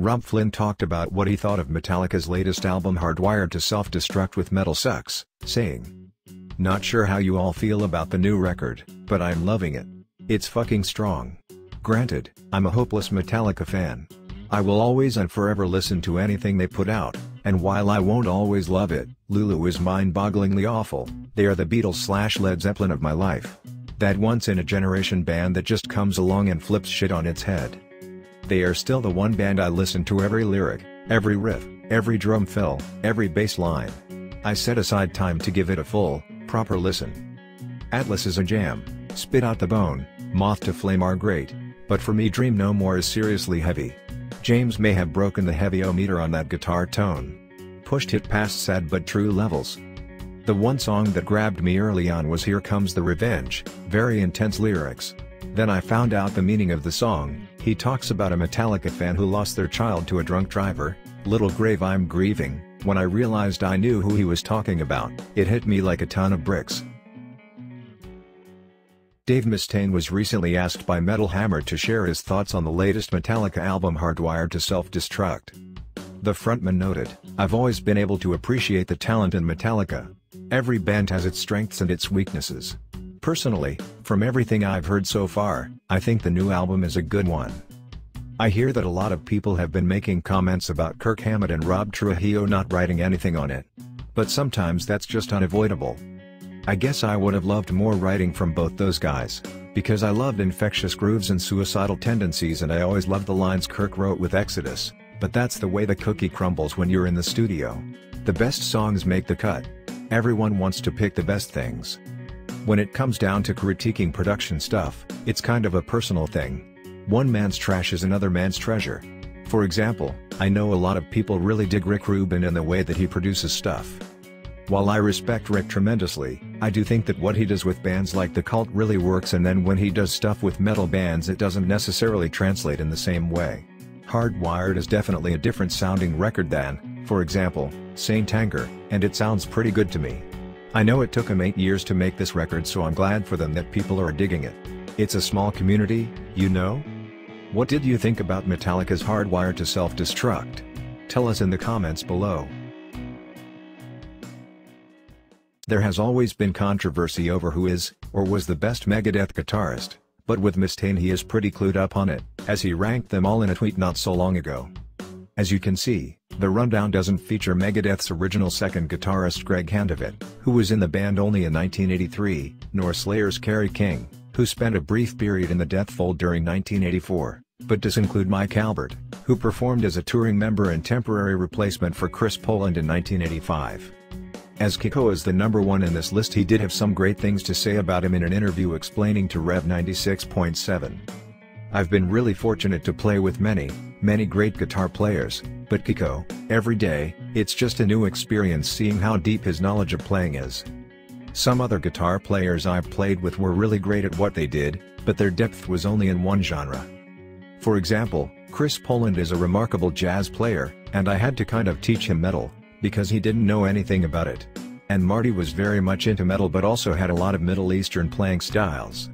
Rob Flynn talked about what he thought of Metallica's latest album Hardwired to Self-Destruct with Metal Sucks, saying, "Not sure how you all feel about the new record, but I'm loving it. It's fucking strong. Granted, I'm a hopeless Metallica fan. I will always and forever listen to anything they put out, and while I won't always love it, LULU is mind-bogglingly awful. They are the Beatles/Led Zeppelin of my life. That once-in-a-generation band that just comes along and flips shit on its head. They are still the one band I listen to every lyric, every riff, every drum fill, every bass line. I set aside time to give it a full, proper listen. Atlas is a jam, Spit Out the Bone, Moth To Flame are great, but for me Dream No More is seriously heavy. James may have broken the heavy-o-meter on that guitar tone. Pushed it past sad but true levels. The one song that grabbed me early on was Here Comes the Revenge, very intense lyrics. Then I found out the meaning of the song. He talks about a Metallica fan who lost their child to a drunk driver. Little grave I'm grieving. When I realized I knew who he was talking about, it hit me like a ton of bricks." Dave Mustaine was recently asked by Metal Hammer to share his thoughts on the latest Metallica album Hardwired to Self-Destruct. The frontman noted, "I've always been able to appreciate the talent in Metallica. Every band has its strengths and its weaknesses. Personally, from everything I've heard so far, I think the new album is a good one. I hear that a lot of people have been making comments about Kirk Hammett and Rob Trujillo not writing anything on it. But sometimes that's just unavoidable. I guess I would have loved more writing from both those guys, because I loved Infectious Grooves and Suicidal Tendencies and I always loved the lines Kirk wrote with Exodus, but that's the way the cookie crumbles when you're in the studio. The best songs make the cut. Everyone wants to pick the best things. When it comes down to critiquing production stuff, it's kind of a personal thing. One man's trash is another man's treasure. For example, I know a lot of people really dig Rick Rubin and the way that he produces stuff. While I respect Rick tremendously, I do think that what he does with bands like The Cult really works, and then when he does stuff with metal bands it doesn't necessarily translate in the same way. Hardwired is definitely a different sounding record than, for example, Saint Anger, and it sounds pretty good to me. I know it took him 8 years to make this record, so I'm glad for them that people are digging it. It's a small community, you know? What did you think about Metallica's Hardwired to Self-Destruct? Tell us in the comments below. There has always been controversy over who is, or was the best Megadeth guitarist, but with Mustaine he is pretty clued up on it, as he ranked them all in a tweet not so long ago. As you can see, the rundown doesn't feature Megadeth's original second guitarist Greg Handevidt, who was in the band only in 1983, nor Slayer's Kerry King, who spent a brief period in the Death Fold during 1984, but does include Mike Albert, who performed as a touring member and temporary replacement for Chris Poland in 1985. As Kiko is the number one in this list, he did have some great things to say about him in an interview explaining to Rev 96.7. "I've been really fortunate to play with many great guitar players, but Kiko, every day, it's just a new experience seeing how deep his knowledge of playing is. Some other guitar players I've played with were really great at what they did, but their depth was only in one genre. For example, Chris Poland is a remarkable jazz player, and I had to kind of teach him metal, because he didn't know anything about it. And Marty was very much into metal but also had a lot of Middle Eastern playing styles.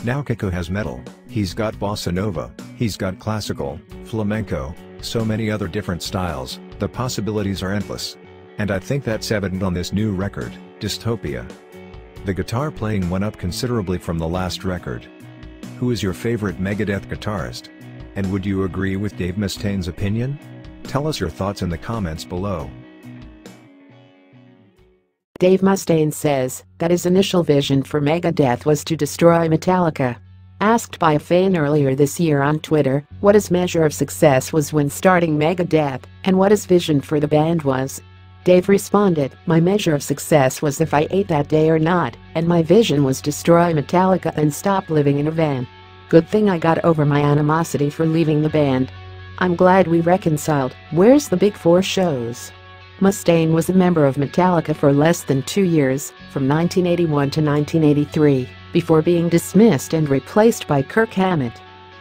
Now Kiko has metal, he's got bossa nova, he's got classical, flamenco, so many other different styles, the possibilities are endless. And I think that's evident on this new record, Dystopia. The guitar playing went up considerably from the last record. Who is your favorite Megadeth guitarist? And would you agree with Dave Mustaine's opinion? Tell us your thoughts in the comments below." Dave Mustaine says that his initial vision for Megadeth was to destroy Metallica. Asked by a fan earlier this year on Twitter what his measure of success was when starting Megadeth and what his vision for the band was, Dave responded, "My measure of success was if I ate that day or not, and my vision was destroy Metallica and stop living in a van. Good thing I got over my animosity for leaving the band. I'm glad we reconciled. Where's the big four shows?" Mustaine was a member of Metallica for less than 2 years, from 1981 to 1983, before being dismissed and replaced by Kirk Hammett.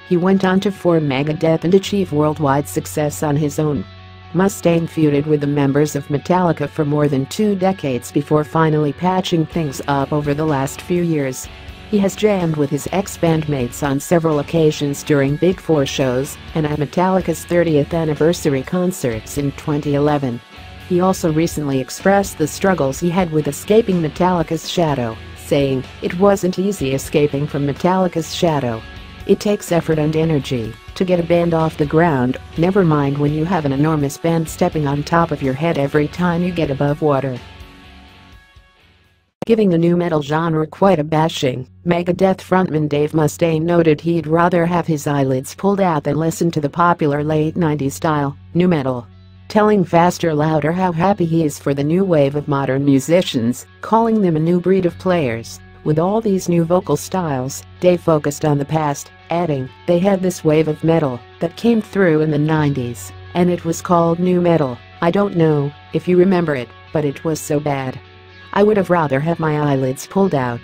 He went on to form Megadeth and achieve worldwide success on his own. Mustaine feuded with the members of Metallica for more than 2 decades before finally patching things up over the last few years. He has jammed with his ex-bandmates on several occasions during Big Four shows and at Metallica's 30th anniversary concerts in 2011. He also recently expressed the struggles he had with escaping Metallica's shadow, saying, "It wasn't easy escaping from Metallica's shadow. It takes effort and energy to get a band off the ground, never mind when you have an enormous band stepping on top of your head every time you get above water." Giving the nu metal genre quite a bashing, Megadeth frontman Dave Mustaine noted he'd rather have his eyelids pulled out than listen to the popular late 90s style nu metal. Telling Faster Louder how happy he is for the new wave of modern musicians, calling them a new breed of players. With all these new vocal styles, Dave focused on the past, adding, "They had this wave of metal that came through in the 90s, and it was called nu metal. I don't know if you remember it, but it was so bad. I would have rather had my eyelids pulled out."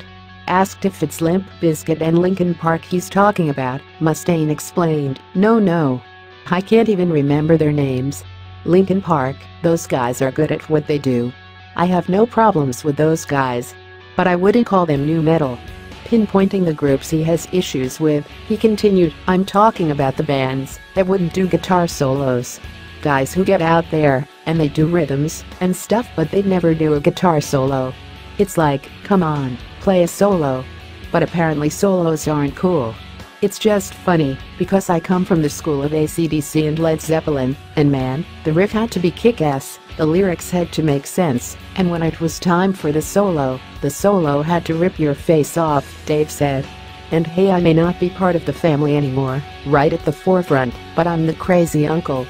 Asked if it's Limp Bizkit and Linkin Park he's talking about, Mustaine explained, No, I can't even remember their names. Linkin Park, those guys are good at what they do. I have no problems with those guys. But I wouldn't call them nu metal." Pinpointing the groups he has issues with, he continued, "I'm talking about the bands that wouldn't do guitar solos. Guys who get out there and they do rhythms and stuff but they'd never do a guitar solo. It's like, come on, play a solo." But apparently solos aren't cool. It's just funny, because I come from the school of AC/DC and Led Zeppelin, and man, the riff had to be kick-ass, the lyrics had to make sense, and when it was time for the solo had to rip your face off, Dave said. And hey, I may not be part of the family anymore, right at the forefront, but I'm the crazy uncle.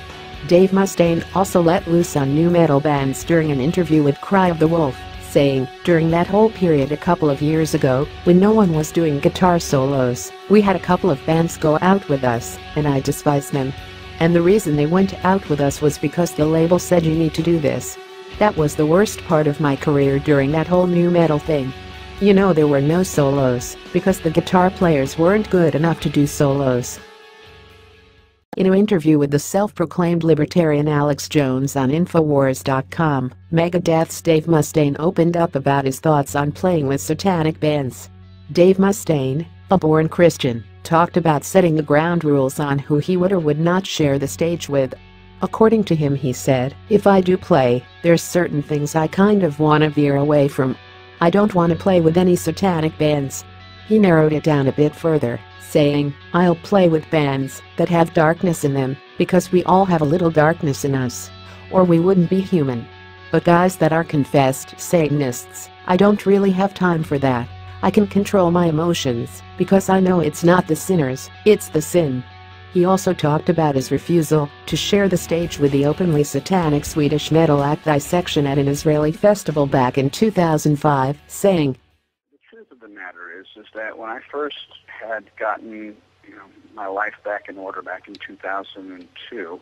Dave Mustaine also let loose on nu metal bands during an interview with Cry of the Wolf, saying, "During that whole period a couple of years ago, when no one was doing guitar solos, we had a couple of bands go out with us, and I despised them. And the reason they went out with us was because the label said you need to do this. That was the worst part of my career during that whole nu metal thing. You know, there were no solos, because the guitar players weren't good enough to do solos." In an interview with the self-proclaimed libertarian Alex Jones on Infowars.com, Megadeth's Dave Mustaine opened up about his thoughts on playing with satanic bands. Dave Mustaine, a born Christian, talked about setting the ground rules on who he would or would not share the stage with. According to him, he said, "If I do play, there's certain things I kind of want to veer away from. I don't want to play with any satanic bands." He narrowed it down a bit further, saying, "I'll play with bands that have darkness in them, because we all have a little darkness in us. Or we wouldn't be human. But guys that are confessed Satanists, I don't really have time for that. I can control my emotions, because I know it's not the sinners, it's the sin." He also talked about his refusal to share the stage with the openly satanic Swedish metal act Dissection at an Israeli festival back in 2005, saying, "The truth of the matter is that when I first had gotten, my life back in order back in 2002,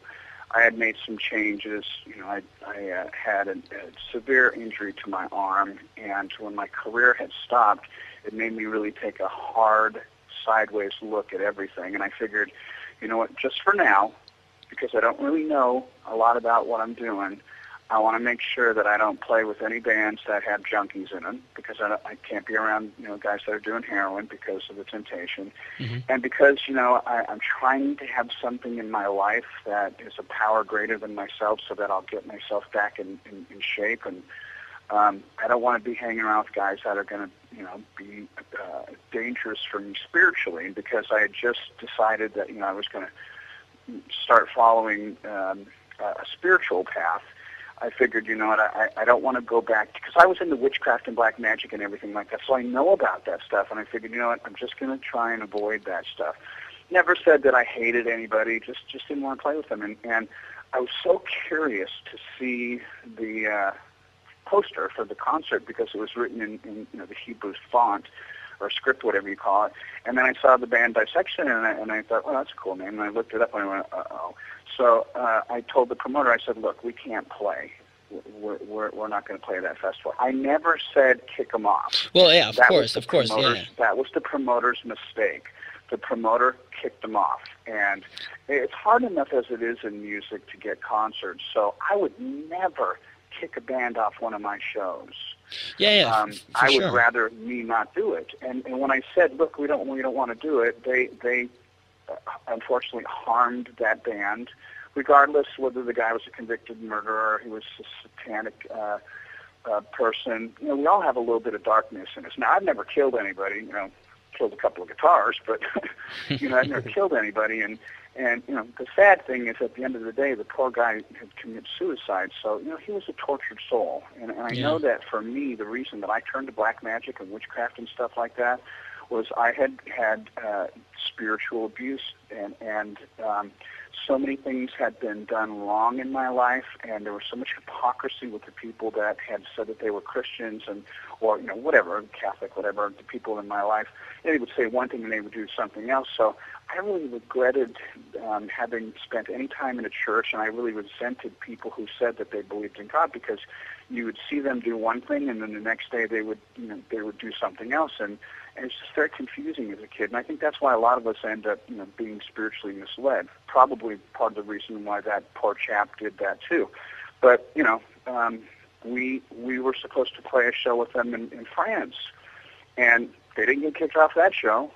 I had made some changes. I had a severe injury to my arm, and when my career had stopped, it made me really take a hard, sideways look at everything. And I figured, you know what, just for now, because I don't really know a lot about what I'm doing, I want to make sure that I don't play with any bands that have junkies in them, because I can't be around, guys that are doing heroin because of the temptation. Mm-hmm. And because, I'm trying to have something in my life that is a power greater than myself, so that I'll get myself back in shape. And I don't want to be hanging around with guys that are going to, be dangerous for me spiritually, because I had just decided that, I was going to start following a spiritual path. I figured, I don't want to go back, because I was into witchcraft and black magic and everything like that, so I know about that stuff, and I figured, I'm just going to try and avoid that stuff. Never said that I hated anybody, just didn't want to play with them, and I was so curious to see the poster for the concert, because it was written in the Hebrew font, or script, whatever you call it, and then I saw the band Dissection, and I thought, well, that's a cool name, and I looked it up, and I went, uh-oh. So I told the promoter, I said, look, we can't play. We're not going to play that festival. I never said kick them off. Well, yeah, of course, yeah. That was the promoter's mistake. The promoter kicked them off. And it's hard enough as it is in music to get concerts, so I would never kick a band off one of my shows. Yeah, I would sure. rather me not do it. And when I said, look, we don't want to do it, they unfortunately harmed that band, regardless whether the guy was a convicted murderer, he was a satanic person. You know, we all have a little bit of darkness in us. Now, I've never killed anybody, you know, killed a couple of guitars, but, you know, I've never killed anybody. And, you know, the sad thing is at the end of the day, the poor guy had committed suicide. So, you know, he was a tortured soul. And I know that for me, the reason that I turned to black magic and witchcraft and stuff like that was I had spiritual abuse, and so many things had been done wrong in my life, and there was so much hypocrisy with the people that had said that they were Christians or you know, whatever, Catholic, whatever, the people in my life. They would say one thing and they would do something else. So I really regretted having spent any time in a church, and I really resented people who said that they believed in God, because you would see them do one thing and then the next day they would do something else, and it's just very confusing as a kid. And I think that's why a lot of us end up, you know, being spiritually misled. Probably part of the reason why that poor chap did that too. But, you know, we were supposed to play a show with them in France, and they didn't get kicked off that show.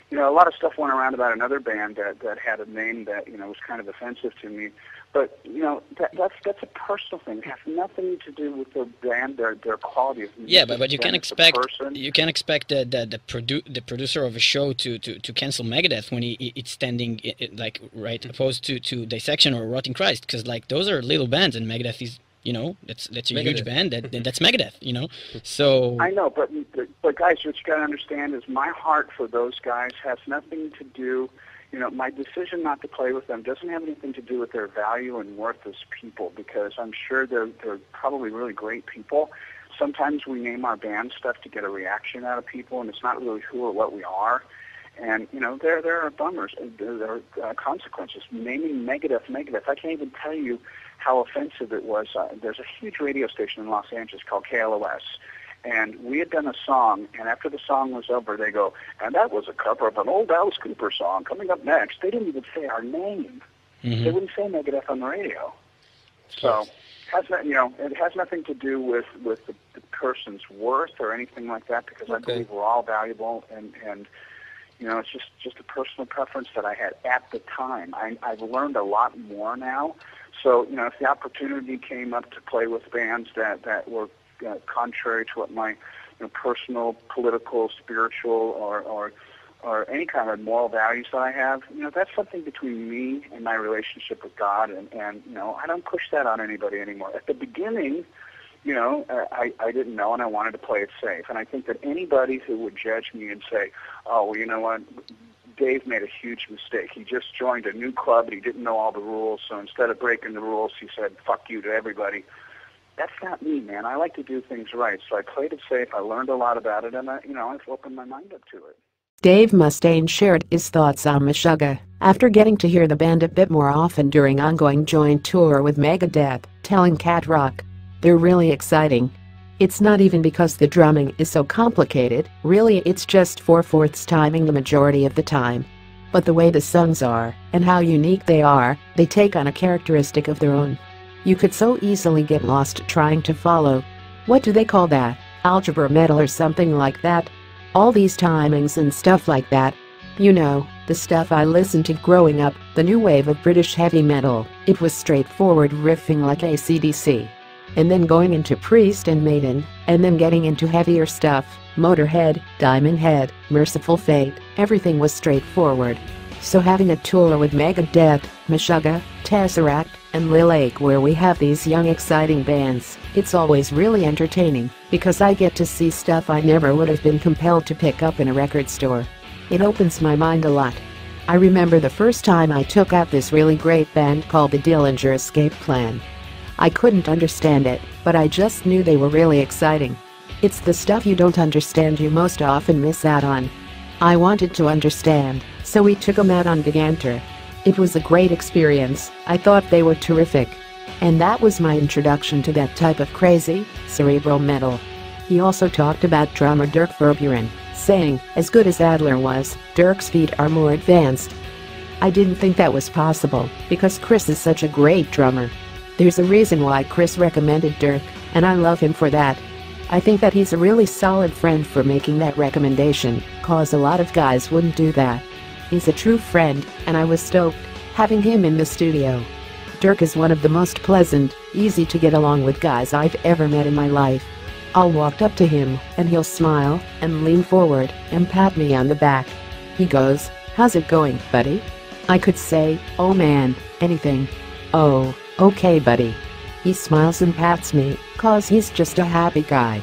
You know, a lot of stuff went around about another band that had a name that, you know, was kind of offensive to me. But, you know, that's a personal thing. It has nothing to do with the band, their quality of music. Yeah, but you can expect the producer of a show to cancel Megadeth when it's standing like right opposed to Dissection or Rotting Christ, because like those are little bands and Megadeth is, you know, that's a Megadeth. Huge band that's Megadeth, you know. So I know, but guys, what you got to understand is my heart for those guys has nothing to do. You know, my decision not to play with them doesn't have anything to do with their value and worth as people, because I'm sure they're probably really great people. Sometimes we name our band stuff to get a reaction out of people, and it's not really who or what we are. And, you know, there are bummers, there are consequences. Naming Megadeth, I can't even tell you how offensive it was. There's a huge radio station in Los Angeles called KLOS. And we had done a song, and after the song was over, they go, and that was a cover of an old Alice Cooper song. Coming up next, they didn't even say our name. Mm-hmm. They wouldn't say Megadeth on the radio. So, it has nothing to do with the person's worth or anything like that, because I believe we're all valuable, and you know, it's just a personal preference that I had at the time. I've learned a lot more now. So, you know, if the opportunity came up to play with bands that were contrary to what my personal, political, spiritual, or any kind of moral values that I have, you know, that's something between me and my relationship with God, and you know, I don't push that on anybody anymore. At the beginning, you know, I didn't know, and I wanted to play it safe. And I think that anybody who would judge me and say, oh, well, you know what, Dave made a huge mistake. He just joined a new club, and he didn't know all the rules, so instead of breaking the rules, he said, fuck you to everybody. That's not me, man. I like to do things right. So I played it safe. I learned a lot about it, and I've opened my mind up to it. Dave Mustaine shared his thoughts on Meshuggah after getting to hear the band a bit more often during ongoing joint tour with Megadeth, telling Cat Rock, "They're really exciting. It's not even because the drumming is so complicated, really it's just 4/4 timing the majority of the time. But the way the songs are, and how unique they are, they take on a characteristic of their own. You could so easily get lost trying to follow. What do they call that? Algebra metal or something like that? All these timings and stuff like that. You know, the stuff I listened to growing up, the new wave of British heavy metal. It was straightforward riffing like AC/DC. And then going into Priest and Maiden, and then getting into heavier stuff, Motorhead, Diamond Head, Merciful Fate, everything was straightforward. So having a tour with Megadeth, Meshuggah, Tesseract, and LULU where we have these young exciting bands, it's always really entertaining, because I get to see stuff I never would have been compelled to pick up in a record store. It opens my mind a lot. I remember the first time I took out this really great band called the Dillinger Escape Plan. I couldn't understand it, but I just knew they were really exciting. It's the stuff you don't understand you most often miss out on. I wanted to understand, so we took them out on Gigantor. It was a great experience. I thought they were terrific. And that was my introduction to that type of crazy, cerebral metal." He also talked about drummer Dirk Verburen, saying, "As good as Adler was, Dirk's feet are more advanced. I didn't think that was possible, because Chris is such a great drummer. There's a reason why Chris recommended Dirk, and I love him for that. I think that he's a really solid friend for making that recommendation, cause a lot of guys wouldn't do that. He's a true friend, and I was stoked having him in the studio. Dirk is one of the most pleasant, easy to get along with guys I've ever met in my life. I'll walk up to him, and he'll smile, and lean forward, and pat me on the back. He goes, "How's it going, buddy?" I could say, "Oh man, anything." "Oh, okay buddy." He smiles and pats me, cause he's just a happy guy.